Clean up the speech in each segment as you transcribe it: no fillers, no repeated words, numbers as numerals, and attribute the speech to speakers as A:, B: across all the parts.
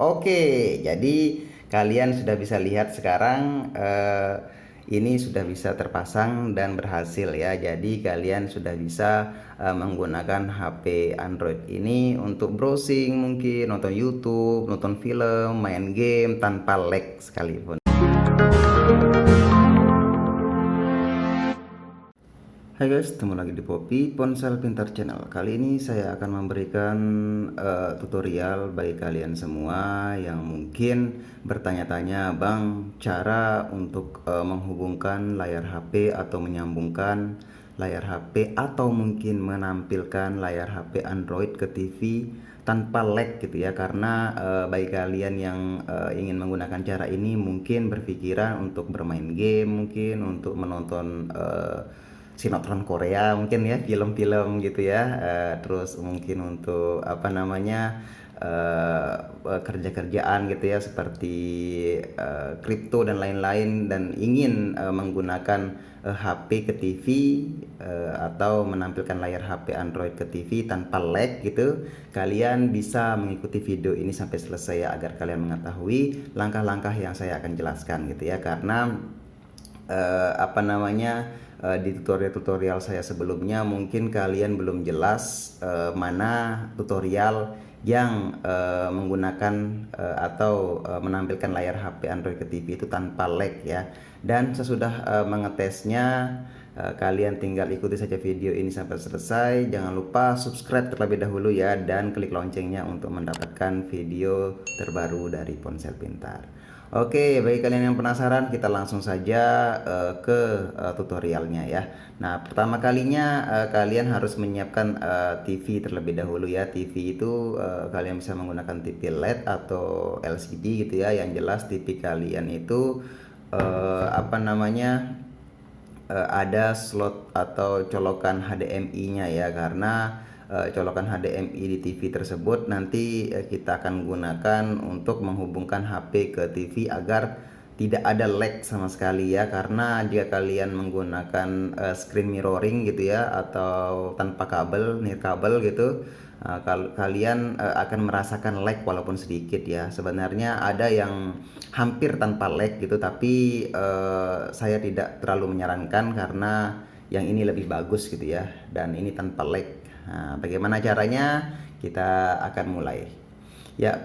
A: Oke, jadi kalian sudah bisa lihat sekarang ini sudah bisa terpasang dan berhasil ya. Jadi kalian sudah bisa menggunakan HP Android ini untuk browsing, mungkin nonton YouTube, nonton film, main game tanpa lag sekalipun. Hai guys, ketemu lagi di Poppy Ponsel Pintar Channel. Kali ini saya akan memberikan tutorial bagi kalian semua yang mungkin bertanya-tanya, Bang, cara untuk menghubungkan layar HP atau menyambungkan layar HP atau mungkin menampilkan layar HP Android ke TV tanpa lag gitu ya. Karena bagi kalian yang ingin menggunakan cara ini mungkin berpikiran untuk bermain game, mungkin untuk menonton sinetron Korea mungkin ya, film-film gitu ya, terus mungkin untuk apa namanya kerja-kerjaan gitu ya, seperti kripto dan lain-lain, dan ingin menggunakan HP ke TV atau menampilkan layar HP Android ke TV tanpa lag gitu. Kalian bisa mengikuti video ini sampai selesai ya, agar kalian mengetahui langkah-langkah yang saya akan jelaskan gitu ya. Karena apa namanya di tutorial-tutorial saya sebelumnya mungkin kalian belum jelas mana tutorial yang menggunakan atau menampilkan layar HP Android ke TV itu tanpa lag ya. Dan sesudah mengetesnya, kalian tinggal ikuti saja video ini sampai selesai. Jangan lupa subscribe terlebih dahulu ya, dan klik loncengnya untuk mendapatkan video terbaru dari Ponsel Pintar. Oke, bagi kalian yang penasaran, kita langsung saja ke tutorialnya ya. Nah, pertama kalinya kalian harus menyiapkan TV terlebih dahulu ya. TV itu kalian bisa menggunakan TV LED atau LCD gitu ya. Yang jelas TV kalian itu apa namanya ada slot atau colokan HDMI-nya ya, karena colokan HDMI di TV tersebut nanti kita akan gunakan untuk menghubungkan HP ke TV agar tidak ada lag sama sekali ya. Karena jika kalian menggunakan screen mirroring gitu ya, atau tanpa kabel, nirkabel gitu, kalian akan merasakan lag walaupun sedikit ya. Sebenarnya ada yang hampir tanpa lag gitu, tapi saya tidak terlalu menyarankan karena yang ini lebih bagus gitu ya, dan ini tanpa lag. Nah, bagaimana caranya? Kita akan mulai. Ya,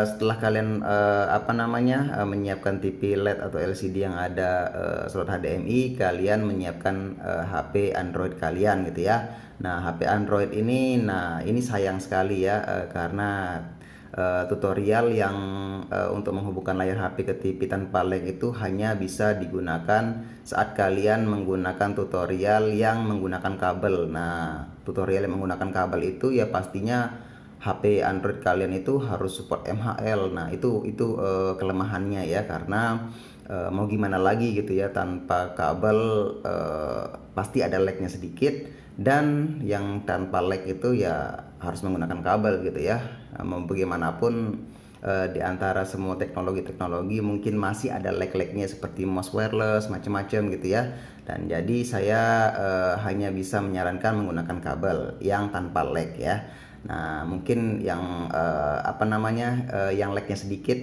A: setelah kalian apa namanya menyiapkan TV LED atau LCD yang ada slot HDMI, kalian menyiapkan HP Android kalian gitu ya. Nah, HP Android ini, nah ini sayang sekali ya, karena tutorial yang untuk menghubungkan layar HP ke TV tanpa lag itu hanya bisa digunakan saat kalian menggunakan tutorial yang menggunakan kabel. Nah, tutorial yang menggunakan kabel itu ya pastinya HP Android kalian itu harus support MHL. Nah, itu kelemahannya ya, karena mau gimana lagi gitu ya, tanpa kabel pasti ada lagnya sedikit, dan yang tanpa lag itu ya harus menggunakan kabel gitu ya. Mau bagaimanapun di antara semua teknologi-teknologi mungkin masih ada lag-lagnya seperti mouse wireless macam-macam gitu ya. Dan jadi saya hanya bisa menyarankan menggunakan kabel yang tanpa lag ya. Nah, mungkin yang apa namanya yang lagnya sedikit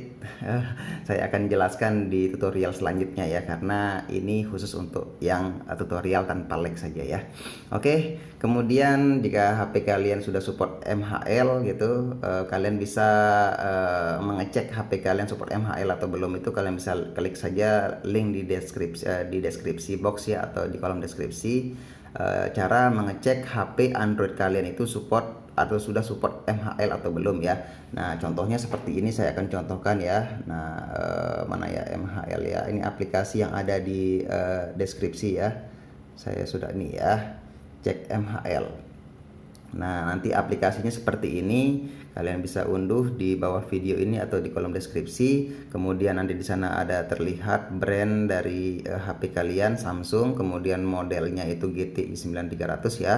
A: saya akan jelaskan di tutorial selanjutnya ya, karena ini khusus untuk yang tutorial tanpa lag saja ya. Oke, kemudian jika HP kalian sudah support MHL gitu, kalian bisa mengecek HP kalian support MHL atau belum. Itu kalian bisa klik saja link di deskripsi box ya, atau di kolom deskripsi, cara mengecek HP Android kalian itu support atau sudah support MHL atau belum ya. Nah, contohnya seperti ini saya akan contohkan ya. Nah, mana ya MHL ya, ini aplikasi yang ada di deskripsi ya. Saya sudah ini ya, cek MHL. Nah, nanti aplikasinya seperti ini. Kalian bisa unduh di bawah video ini atau di kolom deskripsi. Kemudian nanti di sana ada terlihat brand dari HP kalian, Samsung, kemudian modelnya itu GTI 9300 ya.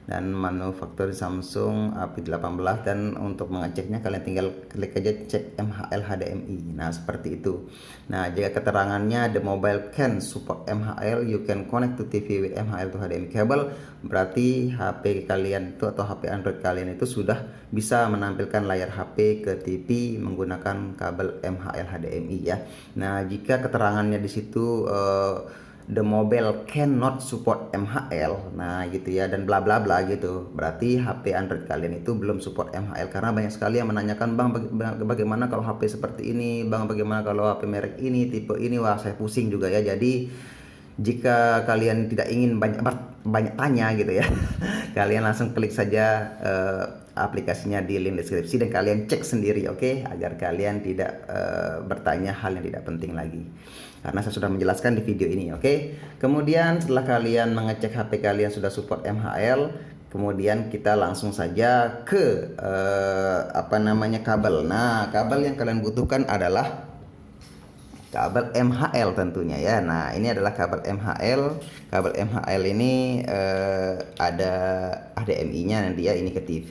A: dan manufaktur Samsung AP18, dan untuk mengeceknya kalian tinggal klik aja cek MHL HDMI. Nah, seperti itu. Nah, jika keterangannya the mobile can support MHL, you can connect to TV with MHL to HDMI cable, berarti HP kalian itu atau HP Android kalian itu sudah bisa menampilkan layar HP ke TV menggunakan kabel MHL HDMI ya. Nah, jika keterangannya di situ the mobile cannot support MHL, nah gitu ya, dan bla bla bla gitu, berarti HP Android kalian itu belum support MHL. Karena banyak sekali yang menanyakan, bang bagaimana kalau HP seperti ini, bang bagaimana kalau HP merek ini, tipe ini. Wah, saya pusing juga ya. Jadi jika kalian tidak ingin banyak tanya gitu ya, kalian langsung klik saja aplikasinya di link deskripsi dan kalian cek sendiri, oke? Agar kalian tidak bertanya hal yang tidak penting lagi. Karena saya sudah menjelaskan di video ini, oke? Kemudian setelah kalian mengecek HP kalian sudah support MHL, kemudian kita langsung saja ke kabel. Nah, kabel yang kalian butuhkan adalah kabel MHL tentunya ya. Nah, ini adalah kabel MHL. Kabel MHL ini ada HDMI-nya nanti ya, ini ke TV,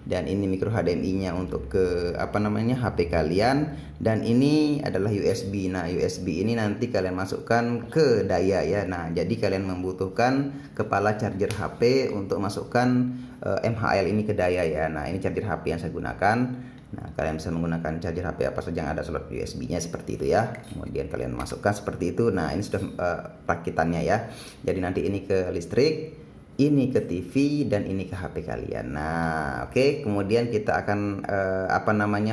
A: dan ini micro HDMI-nya untuk ke HP kalian, dan ini adalah USB. Nah, USB ini nanti kalian masukkan ke daya ya. Nah, jadi kalian membutuhkan kepala charger HP untuk masukkan MHL ini ke daya ya. Nah, ini charger HP yang saya gunakan. Nah, kalian bisa menggunakan charger HP apa saja yang ada slot USB-nya seperti itu ya. Kemudian kalian masukkan seperti itu. Nah, ini sudah rakitannya ya. Jadi nanti ini ke listrik, ini ke TV, dan ini ke HP kalian. Nah, oke. Kemudian kita akan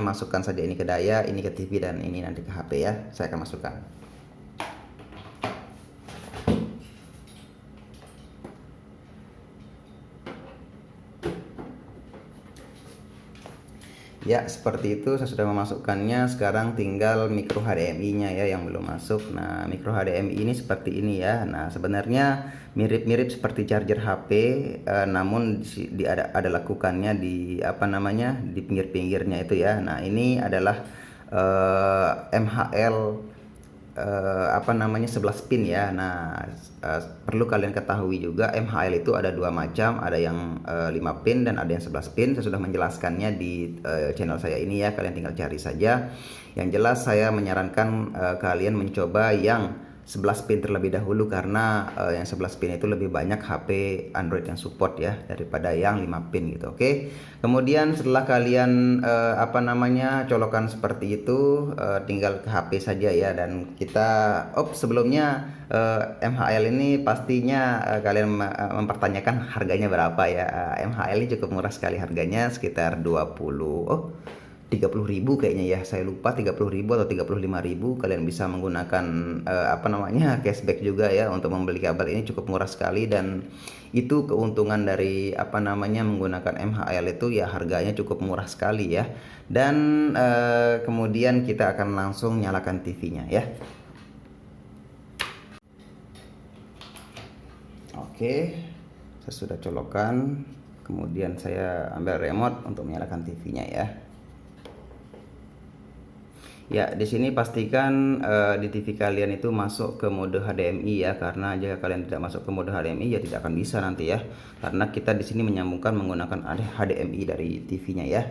A: masukkan saja ini ke daya, ini ke TV, dan ini nanti ke HP ya. Saya akan masukkan. Ya, seperti itu, saya sudah memasukkannya. Sekarang tinggal micro HDMI-nya ya yang belum masuk. Nah, micro HDMI ini seperti ini ya. Nah, sebenarnya mirip-mirip seperti charger HP, namun ada lakukannya di di pinggir-pinggirnya itu ya. Nah, ini adalah MHL 11 pin ya. Nah, perlu kalian ketahui juga MHL itu ada dua macam, ada yang 5 pin dan ada yang 11 pin. Saya sudah menjelaskannya di channel saya ini ya, kalian tinggal cari saja. Yang jelas saya menyarankan kalian mencoba yang 11 pin terlebih dahulu, karena yang 11 pin itu lebih banyak HP Android yang support ya daripada yang 5 pin gitu. Oke. Kemudian setelah kalian colokan seperti itu, tinggal ke HP saja ya. Dan kita sebelumnya MHL ini pastinya kalian mempertanyakan harganya berapa ya. MHL ini cukup murah sekali harganya, sekitar 30.000 kayaknya ya, saya lupa 30.000 atau 35.000. Kalian bisa menggunakan cashback juga ya untuk membeli kabel ini, cukup murah sekali. Dan itu keuntungan dari menggunakan MHL itu ya, harganya cukup murah sekali ya. Dan kemudian kita akan langsung nyalakan TV-nya ya. Oke, saya sudah colokan. Kemudian saya ambil remote untuk menyalakan TV-nya ya. Ya, di sini pastikan di TV kalian itu masuk ke mode HDMI ya, karena jika kalian tidak masuk ke mode HDMI ya tidak akan bisa nanti ya. Karena kita di sini menyambungkan menggunakan HDMI dari TV-nya ya.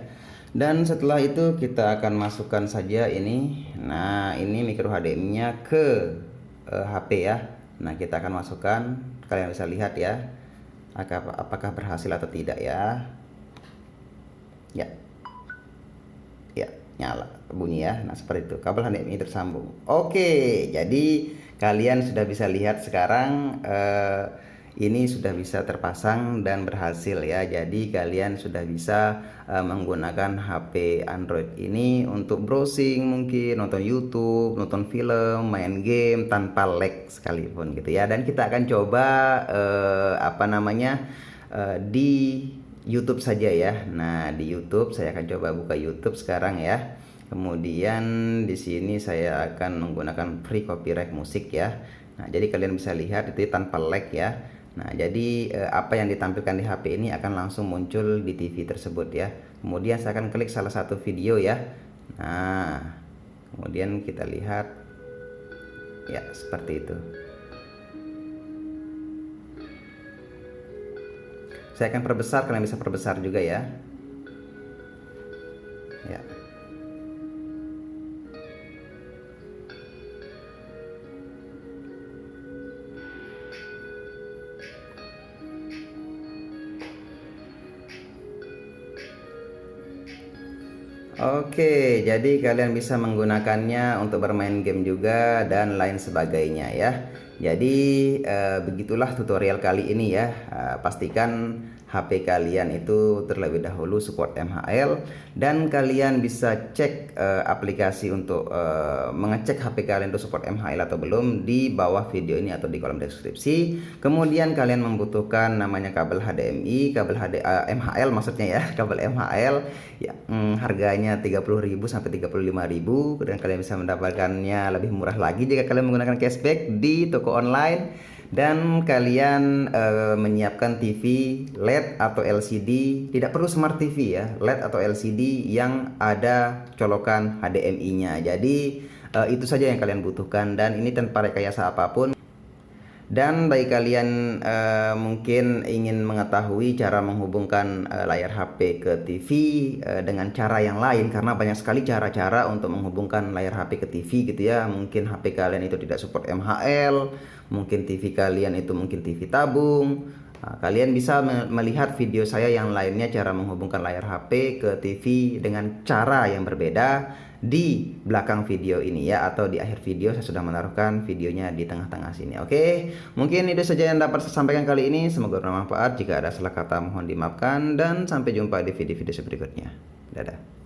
A: Dan setelah itu kita akan masukkan saja ini. Nah, ini micro HDMI-nya ke HP ya. Nah, kita akan masukkan. Kalian bisa lihat ya, apakah berhasil atau tidak ya. Ya, nyala bunyi ya. Nah, seperti itu, kabel HDMI tersambung. Oke, jadi kalian sudah bisa lihat sekarang ini sudah bisa terpasang dan berhasil ya. Jadi kalian sudah bisa menggunakan HP Android ini untuk browsing, mungkin nonton YouTube, nonton film, main game tanpa lag sekalipun gitu ya. Dan kita akan coba di YouTube saja ya. Nah, di YouTube saya akan coba buka YouTube sekarang ya. Kemudian di sini saya akan menggunakan free copyright musik ya. Nah, jadi kalian bisa lihat itu tanpa lag ya. Nah, jadi apa yang ditampilkan di HP ini akan langsung muncul di TV tersebut ya. Kemudian saya akan klik salah satu video ya. Nah, kemudian kita lihat ya, seperti itu. Saya akan perbesar, kalian bisa perbesar juga ya. Ya. Oke, jadi kalian bisa menggunakannya untuk bermain game juga dan lain sebagainya ya. Jadi begitulah tutorial kali ini ya. Pastikan HP kalian itu terlebih dahulu support MHL, dan kalian bisa cek aplikasi untuk mengecek HP kalian itu support MHL atau belum di bawah video ini atau di kolom deskripsi. Kemudian kalian membutuhkan namanya kabel HDMI, kabel MHL maksudnya ya, kabel MHL ya, harganya 30.000 sampai 35.000, dan kalian bisa mendapatkannya lebih murah lagi jika kalian menggunakan cashback di toko online. Dan kalian menyiapkan TV LED atau LCD, tidak perlu smart TV ya, LED atau LCD yang ada colokan HDMI-nya. Jadi itu saja yang kalian butuhkan, dan ini tanpa rekayasa apapun. Dan bagi kalian mungkin ingin mengetahui cara menghubungkan layar HP ke TV dengan cara yang lain, karena banyak sekali cara-cara untuk menghubungkan layar HP ke TV gitu ya. Mungkin HP kalian itu tidak support MHL, mungkin TV kalian itu mungkin TV tabung. Nah, kalian bisa melihat video saya yang lainnya, cara menghubungkan layar HP ke TV dengan cara yang berbeda, di belakang video ini ya, atau di akhir video saya sudah menaruhkan videonya di tengah-tengah sini. Oke, mungkin itu saja yang dapat saya sampaikan kali ini. Semoga bermanfaat. Jika ada salah kata mohon dimaafkan, dan sampai jumpa di video-video berikutnya. Dadah.